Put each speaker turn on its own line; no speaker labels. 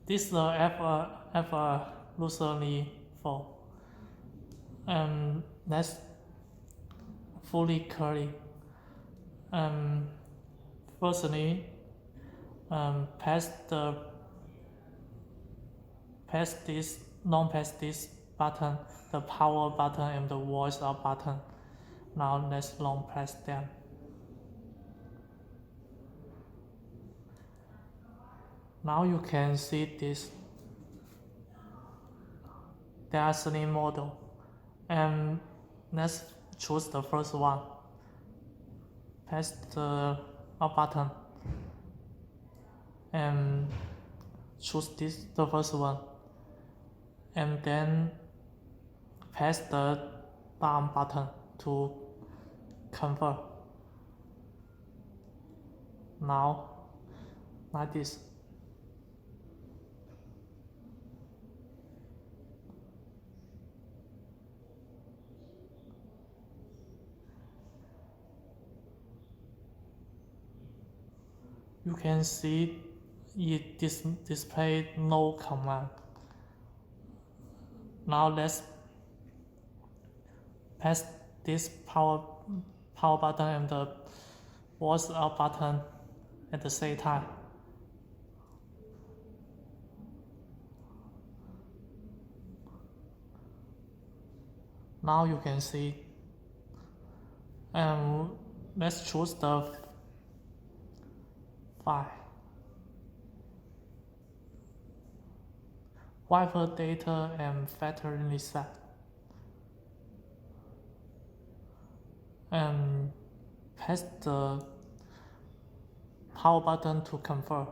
This is the F loosely for. That's fully curly. Firstly, pass this button, the power button and the voice out button. Now let's long press them. Now you can see this. There are 3 models, and let's choose the first one. Press the up button and choose the first one, and then press the down button to convert. Now, like this. You can see it display no command. Now let's press this power button and the voice out button at the same time. Now you can see, and let's choose the file. Wi-Fi data and factory reset. And press the power button to confirm.